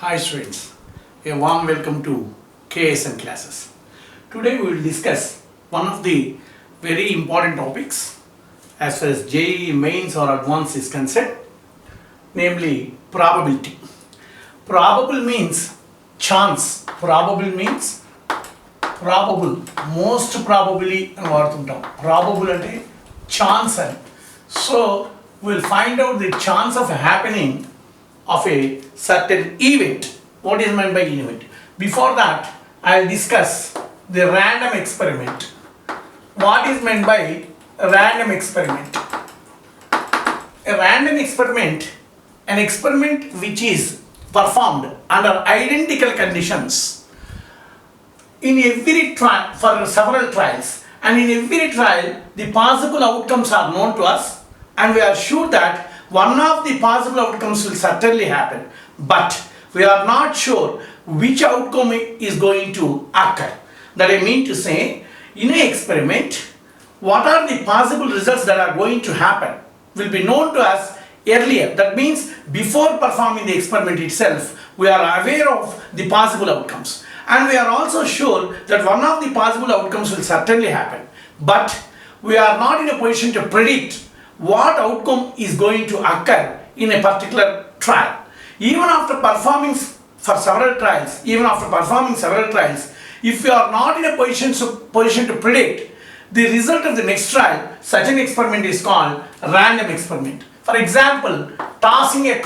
Hi students, a warm welcome to KSM classes. Today we will discuss one of the very important topics as far as JEE mains or advanced is concerned, namely probability. Probable means chance. Probable means probable, most probably అని వాడుతుంటాం. Probable అంటే chance అని. So we'll find out the chance of happening of a certain event. What is meant by event? Before that, I'll discuss the random experiment. What is meant by random experiment? A random experiment, an experiment which is performed under identical conditions in every trial for several trials, and in every trial the possible outcomes are known to us and we are sure that one of the possible outcomes will certainly happen, but we are not sure which outcome is going to occur. That I mean to say, in an experiment, what are the possible results that are going to happen will be known to us earlier. That means before performing the experiment itself, we are aware of the possible outcomes. And we are also sure that one of the possible outcomes will certainly happen. But we are not in a position to predict what outcome is going to occur in a particular trial. Even after performing several trials, if you are not in a position to predict the result of the next trial, such an experiment is called random experiment. For example, tossing a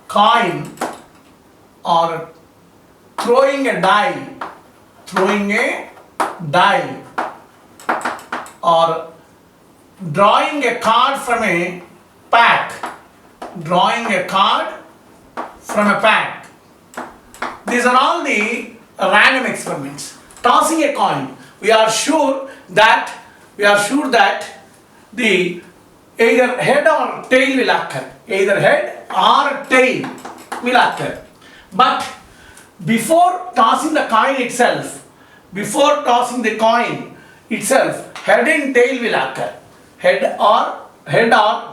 coin or throwing a die or drawing a card from a pack. These are all the random experiments. Tossing a coin, we are sure that the either head or tail will occur. But before tossing the coin itself, head and tail will occur. Head or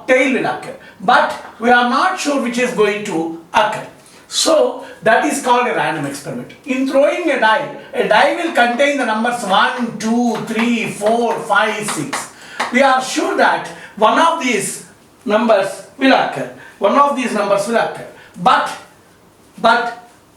tail will occur. But we are not sure which is going to occur. So that is called a random experiment. In throwing a die will contain the numbers 1, 2, 3, 4, 5, 6. We are sure that one of these numbers will occur. But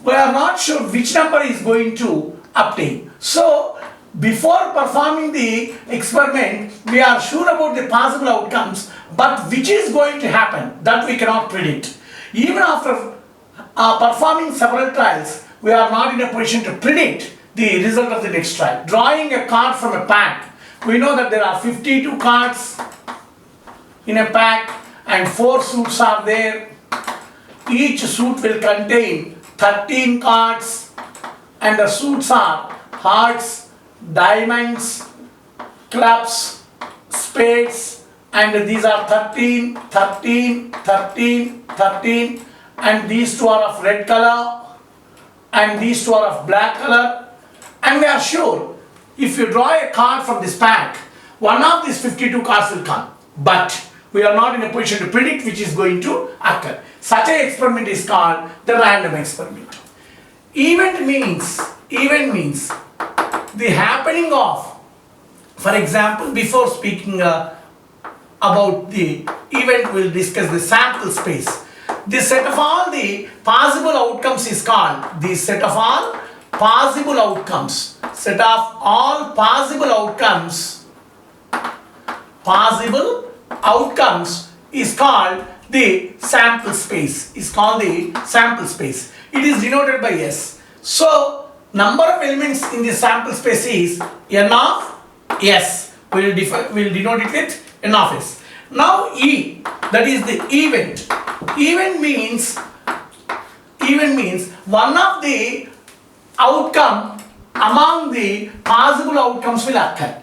we are not sure which number is going to obtain. So before performing the experiment, we are sure about the possible outcomes, but which is going to happen, that we cannot predict. Even after performing several trials, we are not in a position to predict the result of the next trial. Drawing a card from a pack, we know that there are 52 cards in a pack and 4 suits are there. Each suit will contain 13 cards and the suits are hearts, diamonds, clubs, spades, and these are 13, and these two are of red color and these two are of black color. And we are sure if you draw a card from this pack, one of these 52 cards will come, but we are not in a position to predict which is going to occur. Such an experiment is called the random experiment. Event means the happening of, for example, before speaking about the event, we will discuss the sample space. The set of all the possible outcomes is called the set of all possible outcomes. Is called the sample space. It is denoted by S. So number of elements in the sample space is n of S. We will denote it with n of S. Now E, that is the event. Event means one of the outcome among the possible outcomes will occur.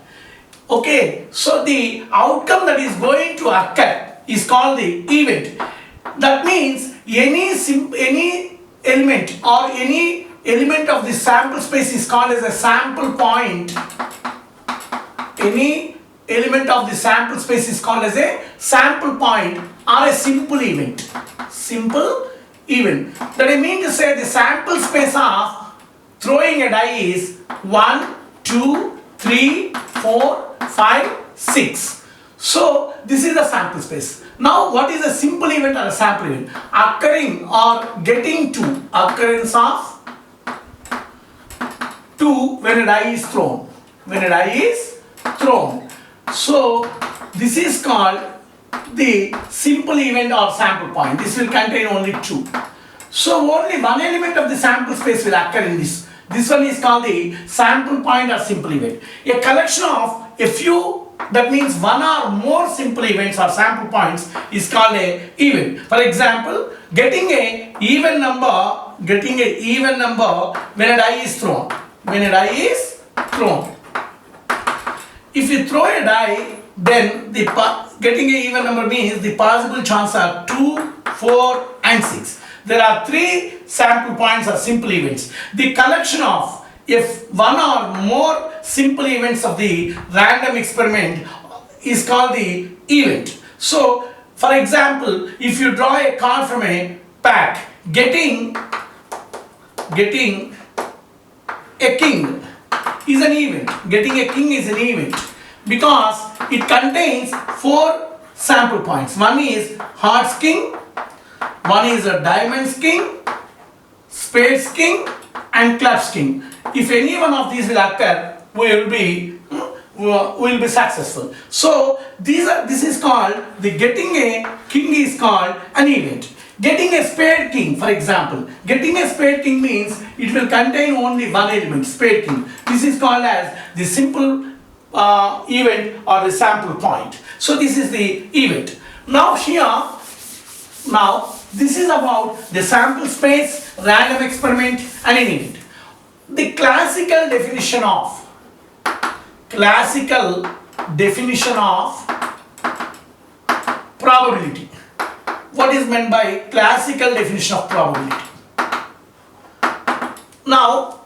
Okay, so the outcome that is going to occur is called the event. That means any element or any element of the sample space is called as a sample point. Any element of the sample space is called as a sample point or a simple event. simple event. That I mean to say the sample space of throwing a die is 1, 2, 3, 4, 5, 6. So this is the sample space. Now what is a simple event or a sample event? Occurring or getting to, occurrence of 2 when a die is thrown. When a die is thrown. So this is called the simple event or sample point. This will contain only 2. So only one element of the sample space will occur in this. This one is called the sample point or simple event. A collection of a few, that means one or more simple events or sample points is called a event. For example, getting a even number when a die is thrown. When a die is thrown. If you throw a die, then getting an even number means the possible chances are 2, 4 and 6. There are 3 sample points or simple events. The collection of if one or more simple events of the random experiment is called the event. So, for example, if you draw a card from a pack, getting a king is an event. Getting a king is an event because it contains 4 sample points. One is hearts king, one is a diamonds king, spades king and clubs king. If any one of these will occur, we will be successful. So this is called the getting a king is called an event. Getting a spade king, for example, getting a spade king means it will contain only one element, spade king. This is called as the simple event or the sample point. So this is the event. Now this is about the sample space, random experiment and an event. The classical definition of probability. What is meant by classical definition of probability? Now,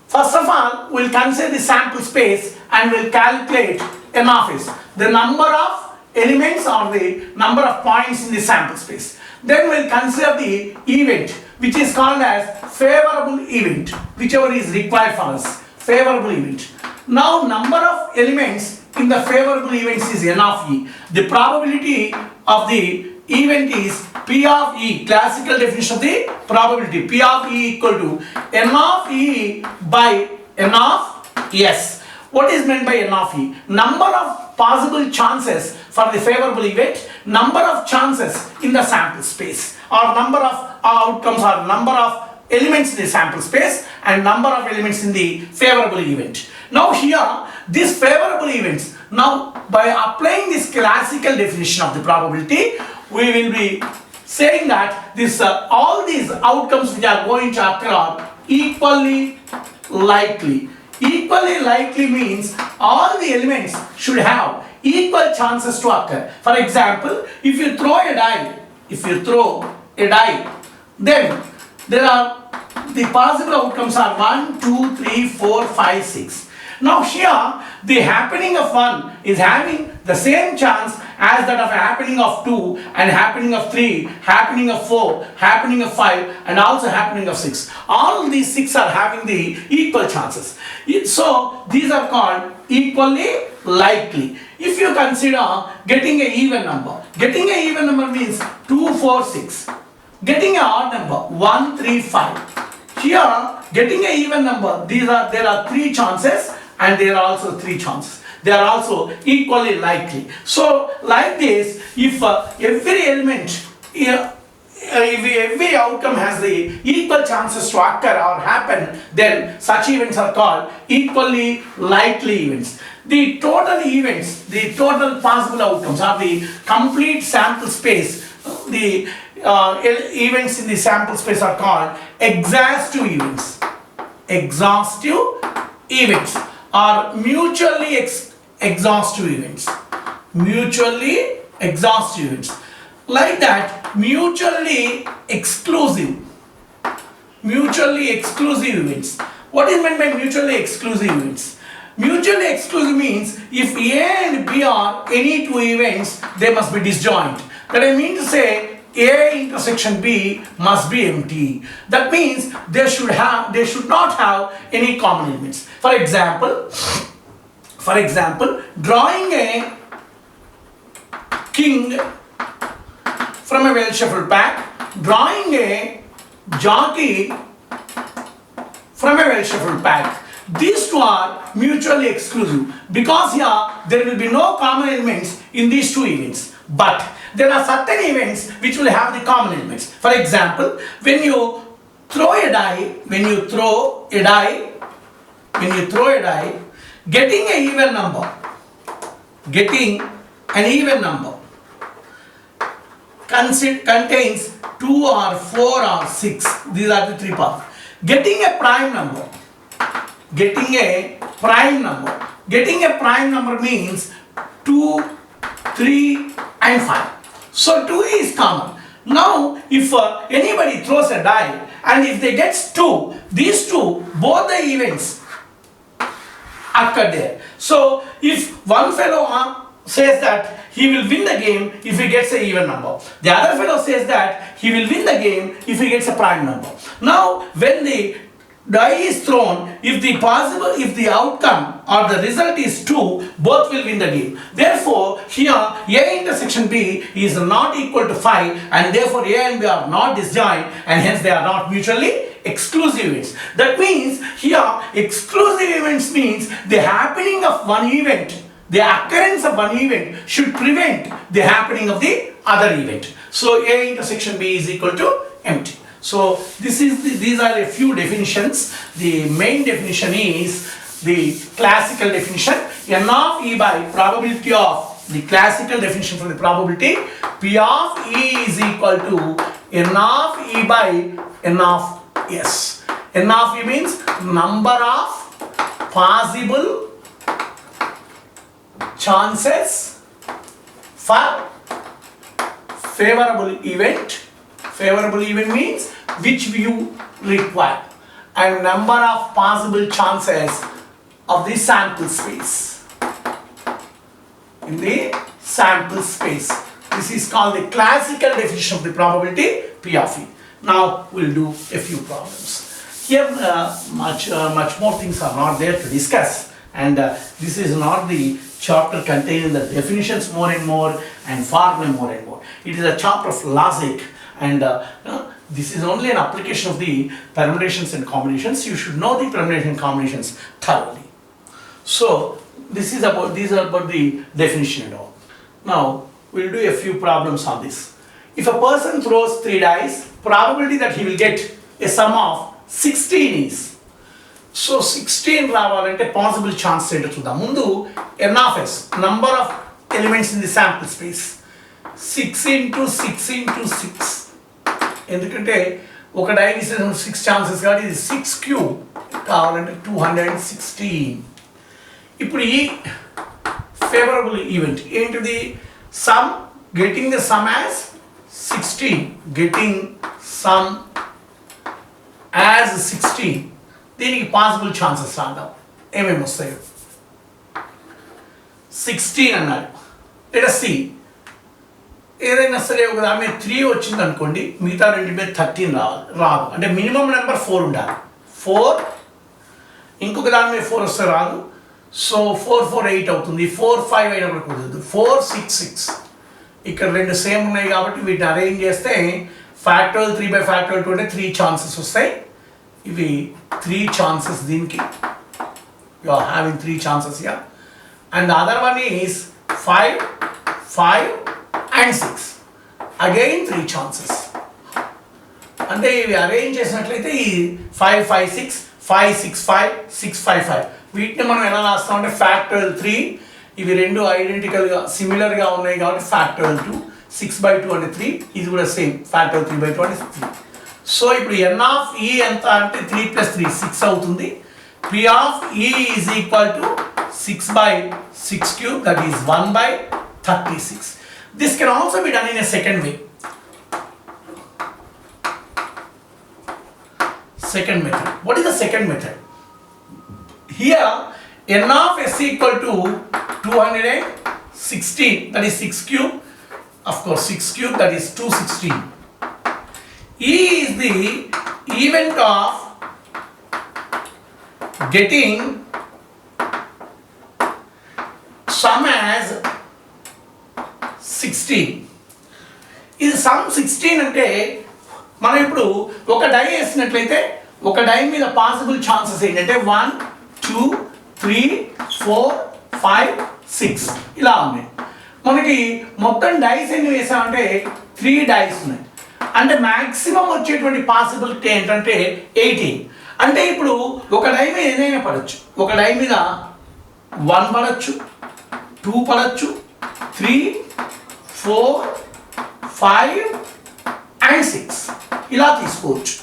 first of all, we'll consider the sample space and we'll calculate N of S, the number of elements or the number of points in the sample space. Then we'll consider the event, which is called as favorable event, whichever is required for us, favorable event. Now, number of elements in the favorable events is N of E. The probability of the event is P of E, classical definition of the probability. P of E equal to N of E by N of S. What is meant by N of E? Number of possible chances for the favorable event, number of chances in the sample space, or number of outcomes or number of elements in the sample space and number of elements in the favorable event. Now here, these favorable events, now by applying this classical definition of the probability, we will be saying that this all these outcomes which are going to occur are equally likely. Equally likely means all the elements should have equal chances to occur. For example, if you throw a die, then there are the possible outcomes are 1, 2, 3, 4, 5, 6. Now here, the happening of 1 is having the same chance as that of happening of 2 and happening of 3, happening of 4, happening of 5 and also happening of 6. All these 6 are having the equal chances. So these are called equally likely. If you consider getting an even number means 2, 4, 6. Getting an odd number 1, 3, 5. Here, getting an even number, there are 3 chances and there are also 3 chances. They are also equally likely. So, like this, if every element, if every outcome has the equal chances to occur or happen, then such events are called equally likely events. The total events, the total possible outcomes are the complete sample space. The events in the sample space are called exhaustive events. Exhaustive events are mutually exhaustive events. Mutually exhaustive events. Like that, mutually exclusive events. What is meant by mutually exclusive events? Mutually exclusive means if A and B are any 2 events, they must be disjoint. That I mean to say, A intersection B must be empty. That means they should not have any common elements. For example, drawing a king from a well shuffled pack, drawing a jockey from a well shuffled pack. These two are mutually exclusive because here there will be no common elements in these two events. But there are certain events which will have the common elements. For example, when you throw a die, getting an even number contains 2 or 4 or 6. These are the three parts. Getting a prime number means 2, 3 and 5. So 2 is common. Now if anybody throws a die and if they get 2, these two, both the events occur there. So if one fellow says that he will win the game if he gets an even number, the other fellow says that he will win the game if he gets a prime number. Now when the die is thrown, if the outcome or the result is 2, both will win the game. Therefore, here A intersection B is not equal to 5 and therefore A and B are not disjoint and hence they are not mutually exclusive events. That means here exclusive events means the happening of one event, the occurrence of one event should prevent the happening of the other event. So A intersection B is equal to empty. So these are a few definitions. The main definition is the classical definition. N of E by probability of the classical definition for the probability. P of E is equal to N of E by N of S. N of E means number of possible chances for favorable event. Favorable event means which you require, and number of possible chances of the sample space. In the sample space, this is called the classical definition of the probability P of E. Now we'll do a few problems. Here much more things are not there to discuss, and this is not the chapter containing the definitions more and more and formula more and more. It is a chapter of logic, and this is only an application of the permutations and combinations. You should know the permutation and combinations thoroughly. So these are about the definition and all. Now we'll do a few problems on this. If a person throws 3 dice, probability that he will get a sum of 16 is. So 16 రావాలంటే possible chance ఏంటో చూద్దాం. ముందు n of s, number of elements in the sample space, 6 into 6 into 6. ఎందుకంటే ఒక die ఇస్తే 6 chances కాబట్టి ఇది 6 cube కావాలంటే 216. ఇప్పుడు ఈ ఫేవరబుల్ ఈవెంట్ ఏంటిది? Some, getting the sum as 16, getting some as 16. దీనికి పాసిబుల్ ఛాన్సెస్ రాద్దాం, ఏమేమి వస్తాయో. 16 అన్నారు. Let us see. ఏదైనా సరే ఒక దాని మీద 3 వచ్చింది అనుకోండి, మిగతా రెండు మీద 13 రాదు. అంటే మినిమం నెంబర్ 4 ఉండాలి. 4, ఇంకొక దాని మీద 4 వస్తే రాదు. సో 4, 4, 8 అవుతుంది. 4, 5 అయినప్పుడు కుదరదు. 4, 6, 6. ఇక్కడ రెండు సేమ్ ఉన్నాయి కాబట్టి వీటిని అరేంజ్ చేస్తే ఫ్యాక్టోరియల్ 3 by ఫ్యాక్టోరియల్ 2 అంటే 3 ఛాన్సెస్ వస్తాయి. ఇవి 3 ఛాన్సెస్ దీనికి. You are having 3 chances here. And the other one is 5, 5 and 6. Again 3 chances. అంటే ఇవి అరేంజ్ చేసినట్లయితే ఈ 5, 5, 6, 5, 6, 5, 6, 5, 5. వీటిని మనం ఎలా రాస్తామంటే ఫ్యాక్టోరియల్ 3. ఇవి రెండు ఐడెంటికల్గా సిమిలర్గా ఉన్నాయి కాబట్టి ఫ్యాక్టోరియల్ 2. 6 by 2 అంటే 3. ఇది కూడా సేమ్ ఫ్యాక్టోరియల్ 3 by 2 అంటే 3. సో ఇప్పుడు n of e ఎంత అంటే 3 plus 3 6 అవుతుంది. p of e is equal to 6 by 6 cube, that is 1 by 36. This can also be done in a second way. Second method. What is the second method? Here n of s equal to 216, that is 6 cube. of course 6 cube, that is 216. E is the event of getting sum as 16. ఇది some 16 అంటే మనం ఇప్పుడు ఒక die వేసినట్లయితే ఒక die మీద possible chances ఏంటంటే 1 2 3 4 5 6 ఇలా ఉన్నాయి. మనకి మొత్తం డైస్ ఎన్ని వేసామంటే 3 డైస్ ఉన్నాయి. అంటే మ్యాక్సిమం వచ్చేటువంటి పాసిబిలిటీ ఏంటంటే 18. అంటే ఇప్పుడు ఒక డై మీద ఏదైనా పడవచ్చు. ఒక డై మీద 1 పడచ్చు, 2 పడచ్చు, 3 4 5 and 6 ఇలా తీసుకోవచ్చు.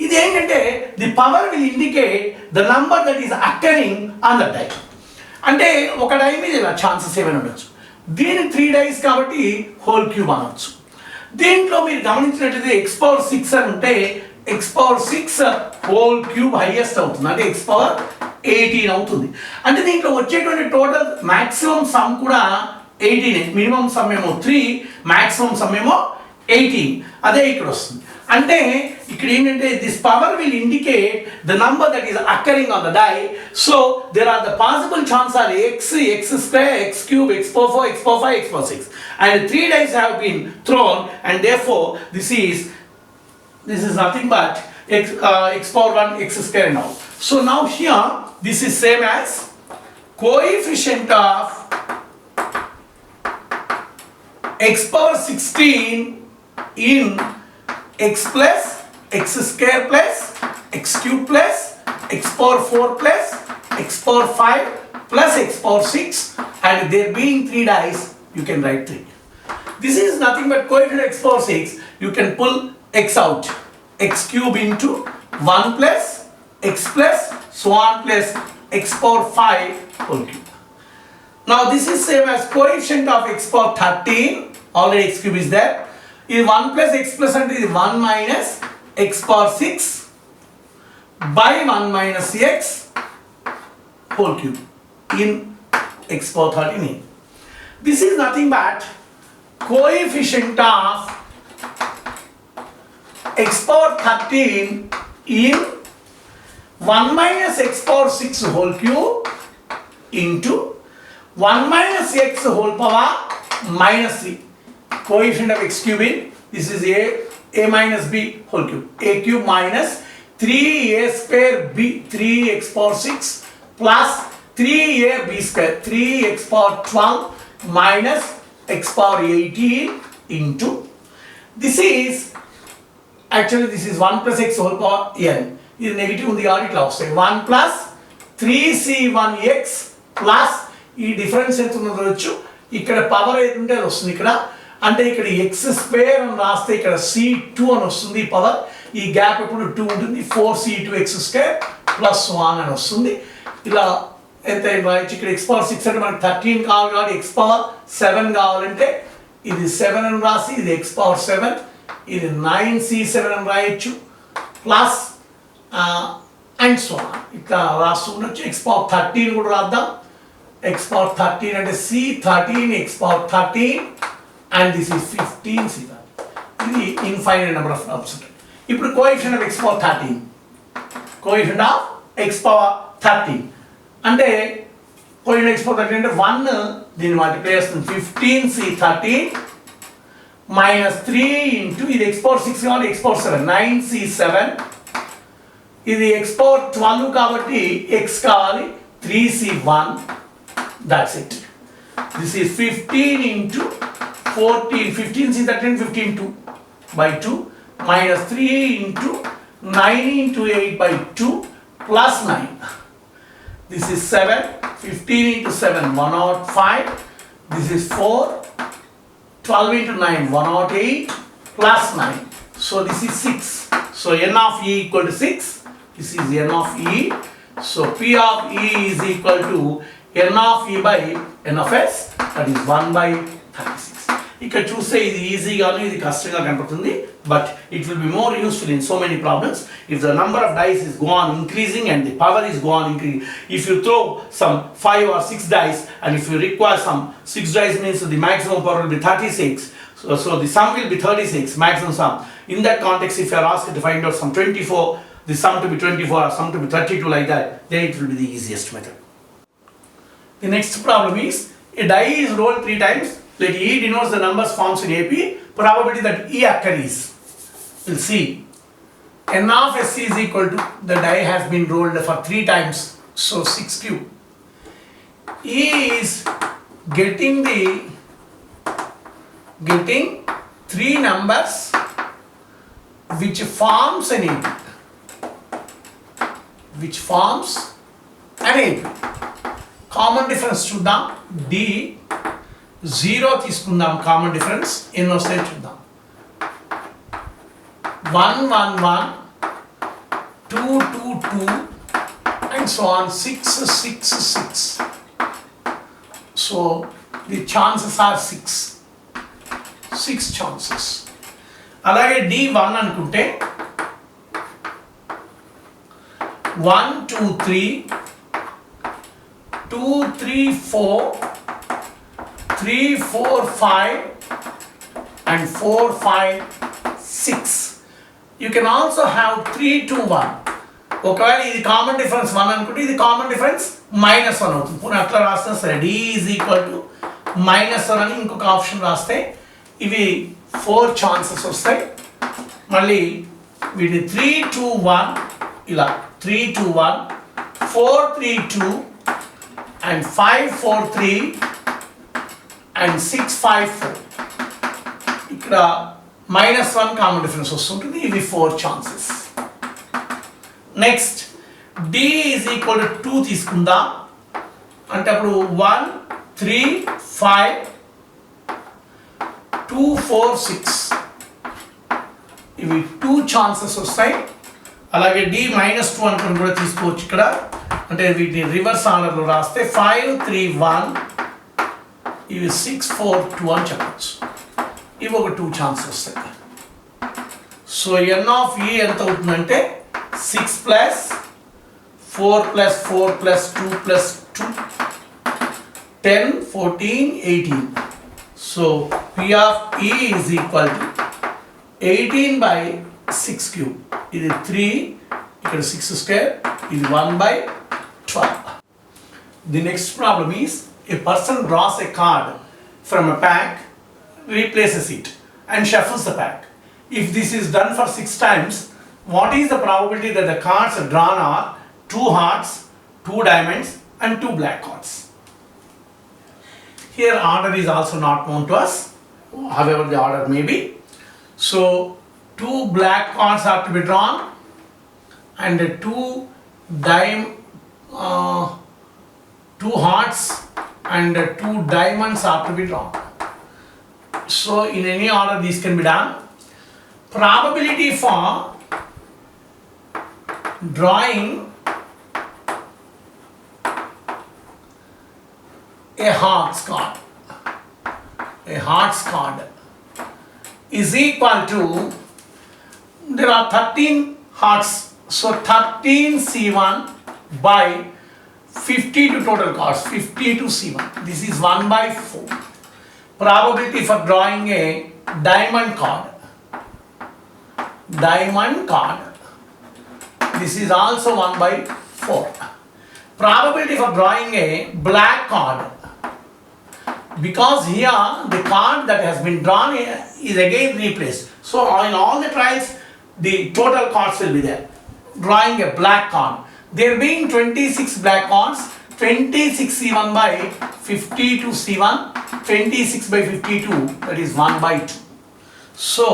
ఇది ఏంటంటే the power will indicate the number that is occurring on the die. అంటే ఒక డై మీద ఇలా ఛాన్సెస్ ఏమైనా ఉండొచ్చు. దీని 3 డైస్ కాబట్టి హోల్ క్యూబ్ అనవచ్చు. దీంట్లో మీరు గమనించినట్లయితే ఎక్స్ పవర్ 6 అని ఉంటే X power 6 whole cube highest అవుతుంది. అంటే ఎక్స్ పవర్ 18 అవుతుంది. అంటే దీంట్లో వచ్చేటువంటి టోటల్ మాక్సిమం సమ్ కూడా 18. మినిమం సమ్ ఏమో 3, మాక్సిమం సమ్ ఏమో 18. అదే ఇక్కడ వస్తుంది. అంటే ఇక్కడ ఏంటంటే this power will indicate the number that is occurring on the die. So there are the possible chance are x, x square, x cube, x power 4, x power 5, x power 6. And 3 dice have been thrown, and therefore this is nothing but x power 1, x square and all. So now here this is same as coefficient of x power 16 in x plus x square plus x cube plus x power 4 plus x power 5 plus x power 6, and there being 3 dice you can write 3. This is nothing but coefficient x power 6. You can pull x out. X cube into 1 plus x plus so on plus x power 5 whole cube. Now this is same as coefficient of x power 13. Already x cube is there. Is 1 plus x plus and is 1 minus x power 6 by 1 minus x whole cube in x power 13. This is nothing but coefficient of x power 13 in 1 minus x power 6 whole cube into 1 minus x whole power minus 3. Coefficient of x cube in, this is a minus b whole cube. A cube minus 3a square b, 3x power 6 plus 3ab square, 3x power 12 minus x power 18 into, this is actually this is 1 plus x whole power n. This negative on the r it lost 1 plus 3c1x plus ఈ difference ఎంత ఉన్నదో వచ్చు. ఇక్కడ power ఏది ఉంటే అది వస్తుంది. ఇక్కడ అంటే ఇక్కడ ఎక్స్ స్క్వేర్ అని రాస్తే ఇక్కడ c2 అని వస్తుంది పవర్. ఈ గ్యాప్ ఎప్పుడు 2 ఉంటుంది. 4c2 x స్క్వేర్ ప్లస్ 1 అని వస్తుంది. ఇలా ఎంత రాయొచ్చు. ఇక్కడ ఎక్స్ పవర్ 6 అంటే మనకి 13 కావాలి కాబట్టి ఎక్స్ పవర్ 7 కావాలంటే ఇది 7 అని రాసి ఇది ఎక్స్ పవర్ 7, ఇది 9c7 అని రాయొచ్చు ప్లస్ అండ్ సో ఇట్లా రాస్తూ ఉండొచ్చు. ఎక్స్ పవర్ 13 కూడా రాద్దాం. ఎక్స్ పవర్ 13 అంటే c13 X power 13 and this is 15c13. ఇది ఇన్ఫైనైట్ నెంబర్ ఆఫ్ టర్మ్స్. ఇప్పుడు coefficient of X power 13, coefficient of X power 13 అంటే కోఎఫిషియంట్ ఎక్స్ పవర్ 13 అంటే 1 దీన్ని మల్టిప్లై చేస్తుంది 15c13 minus 3 into ఇది x power 6 కాబట్టి x power 7 9c7, ఇది x power 12 కాబట్టి x కావాలి 3c1. That's it. This is 15 into 14, 15c13 15 2 by 2 minus 3 into 9 into 8 by 2 plus 9. This is 7, 15 into 7 105. This is 4, 12 into 9 108 plus 9. So this is 6. So n of e equal to 6. This is n of e. So p of e is equal to n of e by n of s, that is 1 by 36. ఇక్కడ చూస్తే ఇది ఈజీగాను ఇది కష్టంగా కనపడుతుంది, but it will be more useful in so many problems if the number of dice is go on increasing and the power is go on increasing. If you throw some 5 or 6 dice and if you require some 6 dice means the maximum power will be 36. So the sum will be 36, maximum sum. In that context, if you are asked to find out some 24, the sum to be 24 or sum to be 32 like that, then it will be the easiest method. The next problem is, a die is rolled 3 times. Let E denotes the numbers forms in AP. Probability that E occurs. We'll see. N of S is equal to, the die has been rolled for 3 times, so 6 cube. E is getting 3 numbers which forms an AP. Which forms an AP. Common difference చూద్దాం. D 0 తీసుకుందాం common difference. ఎన్ని వస్తాయో చూద్దాం. 1 1 1 2 2 2 and so on, 6 6 6. So the chances are 6 chances. అలాగే D1 అనుకుంటే 1 2 3 2 3 4 3 4 5 and 4 5 6. You can also have 3 2 1. ఒకవేళ ఇది common difference 1 అనుకుంటే ఇది కామన్ డిఫరెన్స్ -1 అవుతుంది. పోనీ అట్లా రాస్తే సరే, D ఈజ్ ఈక్వల్ టు -1 అని ఇంకొక ఆప్షన్ రాస్తే ఇవి 4 ఛాన్సెస్ వస్తాయి. మళ్ళీ వీటి 3 2 1 ఇలా 3 2 1 4 3 2 and 5 4 3 and 6 5 4. ఇక్కడ -1 కామన్ డిఫరెన్స్ వస్తుంటుంది. ఇవి 4 chances. Next D is equal to 2 తీసుకుందాం. అంటే అప్పుడు 1 3 5 2 4 6 ఇవి 2 ఛాన్సెస్ వస్తాయి. అలాగే D -2 అనుకుని కూడా తీసుకోవచ్చు ఇక్కడ. అంటే వీటిని రివర్స్ ఆర్డర్లో రాస్తే 5 3 1 ఇవి 6 4 2 అని చెప్పచ్చు. ఇవి ఒక 2 ఛాన్సెస్ వస్తాయి. సో N ఆఫ్ E ఎంత అవుతుందంటే 6 plus 4 plus 4 plus 2 plus 2 10 14 18. So P of E is equal to 18 by 6 cube. ఇది 3, ఇక్కడ 6 square, ఇది 1 by 12. The next problem is, a person draws a card from a pack, replaces it and shuffles the pack. If this is done for 6 times, what is the probability that the cards drawn are 2 hearts, 2 diamonds and 2 black cards? Here order is also not known to us, however the order may be. So 2 black cards have to be drawn and 2 hearts and 2 diamonds have to be drawn. So in any order these can be done. Probability for drawing a hearts card is equal to, there are 13 hearts, so 13 C1 by 52 total cards, 52 C1. This is 1 by 4. Probability for drawing a diamond card, this is also 1 by 4. Probability for drawing a black card, because here the card that has been drawn is again replaced. So in all the trials the total cards will be there. Drawing a black card, there being 26 black cards, 26 C1 by 52 C1, 26 by 52, that is 1 by 2. So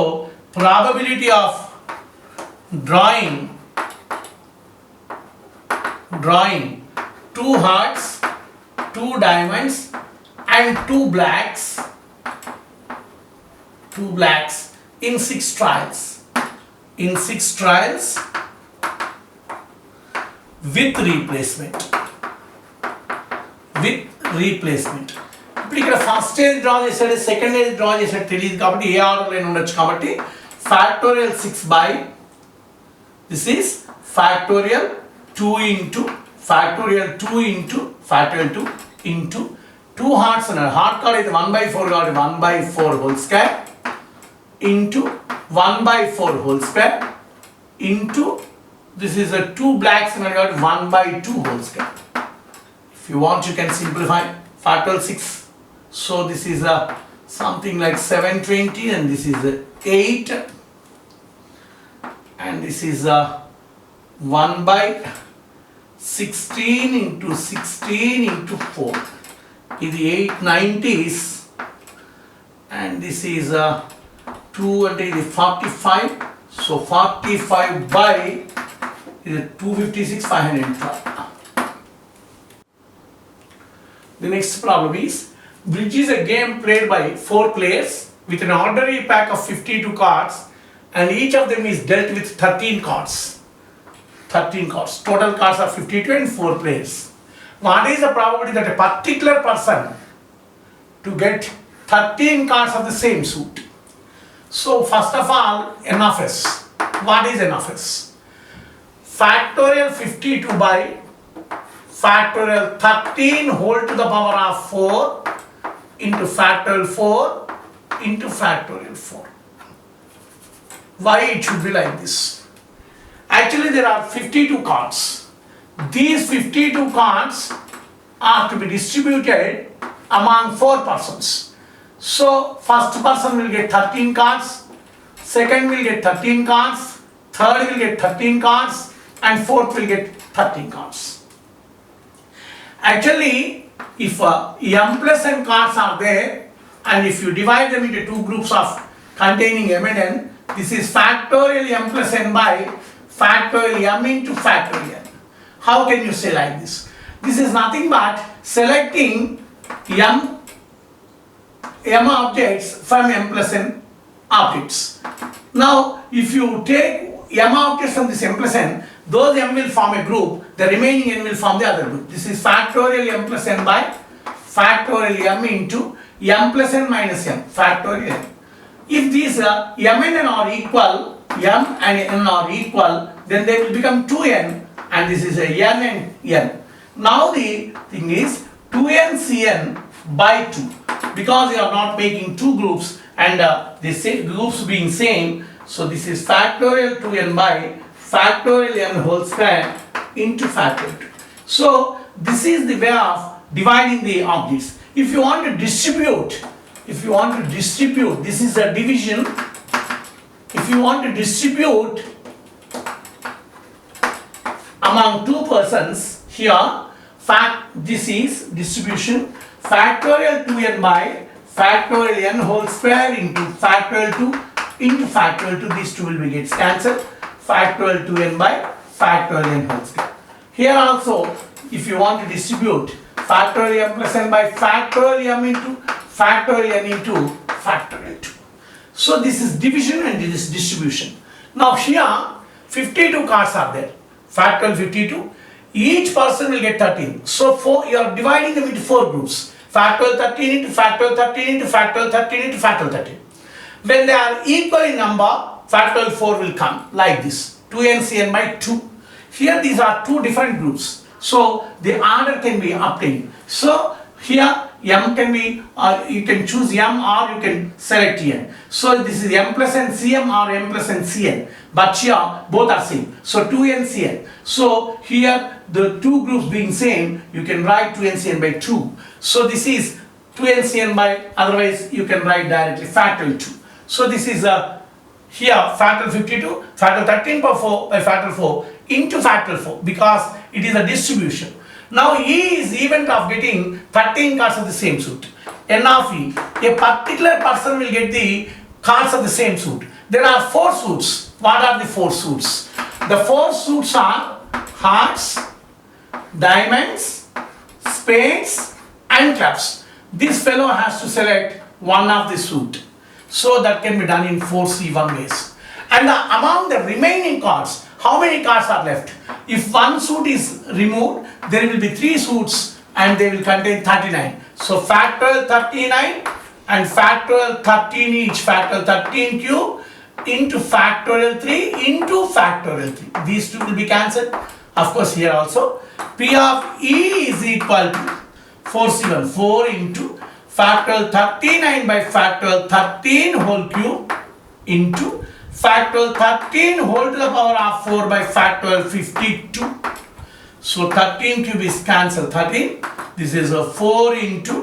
probability of drawing 2 hearts, 2 diamonds and 2 blacks in 6 trials. With replacement. ఇప్పుడు ఇక్కడ first ఏది draw చేశాడు, second ఏది draw చేశాడు తెలియదు కాబట్టి ఏ ఆర్డర్లో ఉండొచ్చు కాబట్టి factorial 6 by, this is factorial 2 into factorial 2 into factorial 2 into 2 hearts అన్నాడు. హార్ట్ కార్డ్ అయితే 1 by 4 కాబట్టి 1 by 4 whole square into 1 by 4 whole square into, this is a 2 blacks and I got 1 by 2 whole square. If you want, you can simplify factorial 6. So this is a something like 720 and this is a 8 and this is a 1 by 16 into 16 into 4. Is the 890s and this is a 2 and it is 45. So 45 by is 256 512. The next problem is, bridge is a game played by 4 players with an ordinary pack of 52 cards and each of them is dealt with 13 cards. 13 cards. Total cards are 52 and 4 players. What is the probability that a particular person to get 13 cards of the same suit? So first of all, n of s. What is n of s? Factorial 52 by factorial 13 whole to the power of 4 into factorial 4 into factorial 4. Why it should be like this? Actually there are 52 cards. These 52 cards are to be distributed among 4 persons. So first person will get 13 cards, second will get 13 cards, third will get 13 cards and fourth will get 13 cards. Actually, if m plus n cards are there and if you divide them into 2 groups of containing m and n, this is factorial m plus n by factorial m into factorial n. How can you say like this? This is nothing but selecting m objects from m plus n objects. Now, if you take m objects from this m plus n, those m will form a group, the remaining n will form the other group. This is factorial m plus n by factorial m into m plus n minus m, factorial n. If these m and n are equal, m and n are equal, then they will become 2n and this is a n and n. Now the thing is 2n cn by 2 because you are not making 2 groups and the groups being same. So this is factorial 2n by factorial n whole square into factorial 2. So this is the way of dividing the objects. If you want to distribute, this is a division. If you want to distribute among 2 persons, here this is distribution factorial 2n by factorial n whole square into factorial 2 into factorial 2. These 2 will be gets cancelled. Factorial 2n by factorial n whole square. Here also, if you want to distribute factorial m plus n by factorial m into factorial n into factorial 2. So this is division and this is distribution. Now here 52 cards are there. Factorial 52. Each person will get 13. So you are dividing them into 4 groups. Factorial 13 into factorial 13 into factorial 13 into factorial 13. When they are equal in number, factorial 4 will come like this. 2n cn by 2. Here these are 2 different groups. So the order can be obtained. So here m can be, you can choose m or you can select n. So this is m plus n cm or m plus n cn. But here both are same. So 2n cn. So here the 2 groups being same, you can write 2n cn by 2. So this is 2n cn by, otherwise you can write directly factorial 2. So this is here factorial 52, factorial 13 by 4 by factorial 4 into factorial 4 because it is a distribution. Now E is event of getting 13 cards of the same suit. N of E, a particular person will get the cards of the same suit. There are 4 suits. What are the 4 suits? The 4 suits are hearts, diamonds, spades and clubs. This fellow has to select one of the suit. So that can be done in 4C1 ways. And among the remaining cards, how many cards are left? If one suit is removed, there will be 3 suits and they will contain 39. So factorial 39 and factorial 13 each, factorial 13 cube into factorial 3 into factorial 3. These 2 will be cancelled. Of course here also P of E is equal to 4C1, 4 into factorial 39 by factorial 13 whole cube into factorial 13 whole to the power of 4 by factorial 52. So 13 cube is cancelled 13. This is a 4 into,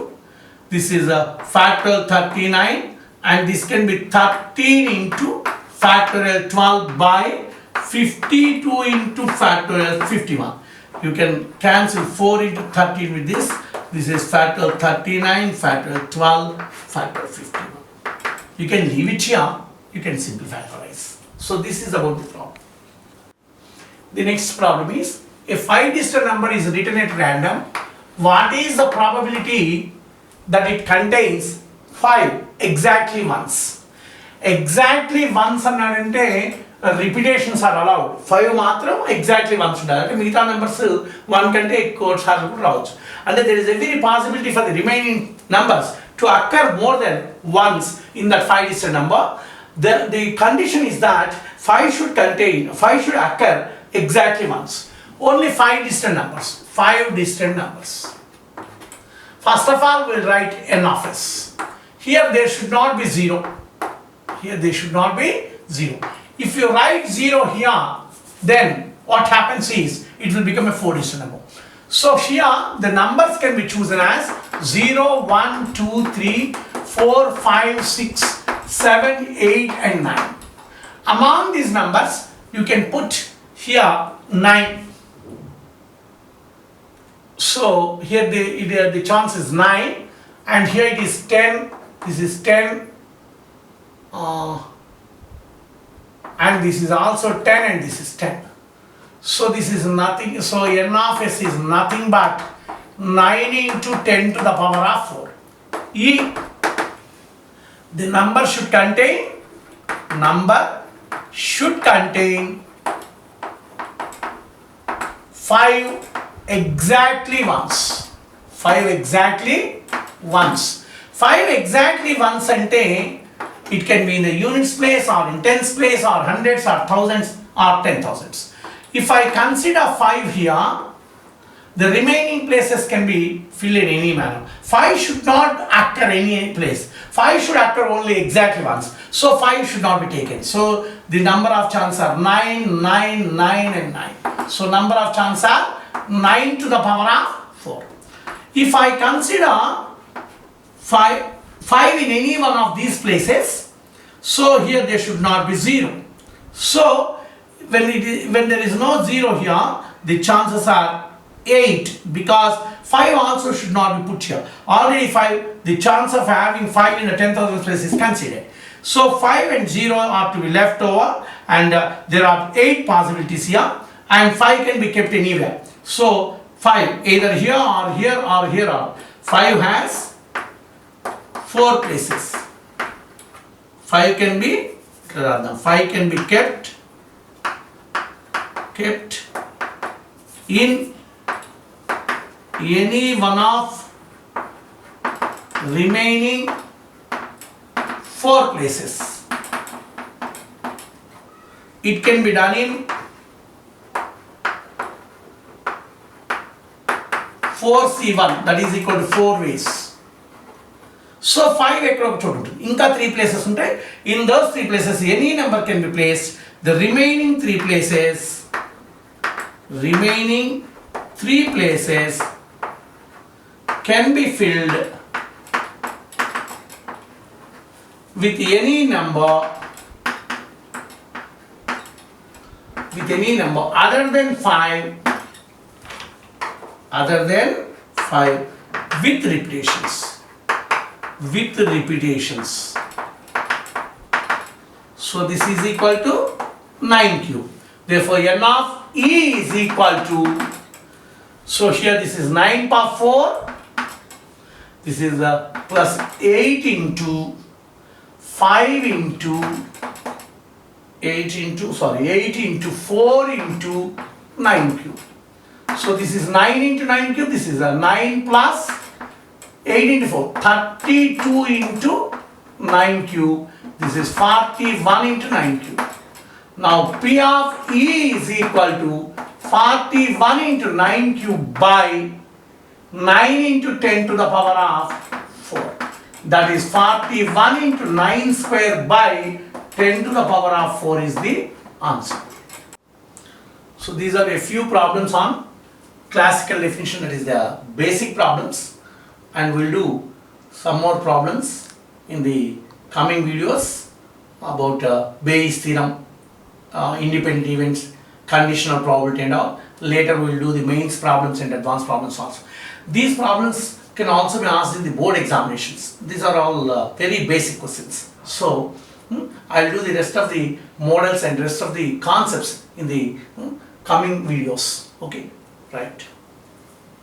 this is a factorial 39, and this can be 13 into factorial 12 by 52 into factorial 51. You can cancel 4 into 13 with this. This is factorial 39, factorial 12, factorial 51. You can leave it here. You can simplify factorize. So this is about the problem. The next problem is, a 5-digit number is written at random. What is the probability that it contains 5 exactly once? Exactly once annadante repetitions are allowed. 5 matram exactly once undaలి. అంటే మిగతా numbers 1 కంటే ఎక్కువ సార్లు కూడా రావచ్చు. అంటే there is every possibility for the remaining numbers to occur more than once in that 5-digit number. The condition is that 5 should occur exactly once. Only 5 distant numbers. 5 distant numbers. First of all, we'll write n of s. Here there should not be 0. Here there should not be 0. If you write 0 here, then what happens is it will become a 4-digit number. So here the numbers can be chosen as 0, 1, 2, 3, 4, 5, 6, 7, 8 and 9. Among these numbers you can put here 9. So here the chance is 9, and here it is 10, this is 10, and this is also 10, and this is 10. So this is nothing, so n of s is nothing but 9 into 10 to the power of 4. The number should contain 5 exactly once. 5 exactly once. 5 exactly once ante it can be in the units place or in tens place or hundreds or thousands or 10,000s. If I consider 5 here, the remaining places can be filled in any manner. 5 should not occur any place. 5 should occur only exactly once. So 5 should not be taken. So the number of chances are 9, 9, 9 and 9. So number of chances are 9 to the power of 4. If I consider 5 in any one of these places, so here there should not be 0. So when there is no 0 here, the chances are 8, because 5 also should not be put here. Already 5, the chance of having 5 in the 10,000 place is considered. So 5 and 0 are to be left over, and there are 8 possibilities here, and 5 can be kept anywhere. So 5 either here or here or here or 5 has 4 places. 5 can be kept in any one of remaining 4 places. It can be done in 4C1, that is equal to 4 ways. So 5 ఎక్కడ ఒక చోటు ఉంటుంది, ఇంకా 3 places ఉంటాయి. In those 3 places any number can be placed. The remaining 3 places can be filled with any number other than 5 with repetitions. So this is equal to 9 cube. Therefore n of e is equal to, so here this is 9 power 4, this is plus 8 into 5 into 8 into 4 into 9 cube. So this is 9 into 9 cube, this is a 9 plus 8 into 4, 32 into 9 cube, this is 41 into 9 cube. Now P of E is equal to 41 into 9 cube by 9 into 10 to the power of 4. That is 41 into 9 square by 10 to the power of 4 is the answer. So these are a few problems on classical definition, that is the basic problems, and we'll do some more problems in the coming videos about Bayes theorem, independent events, conditional probability and all. Later we will do the mains problems and advanced problems also. These problems can also be asked in the board examinations. These are all very basic questions. So I'll do the rest of the models and rest of the concepts in the coming videos. Okay, right.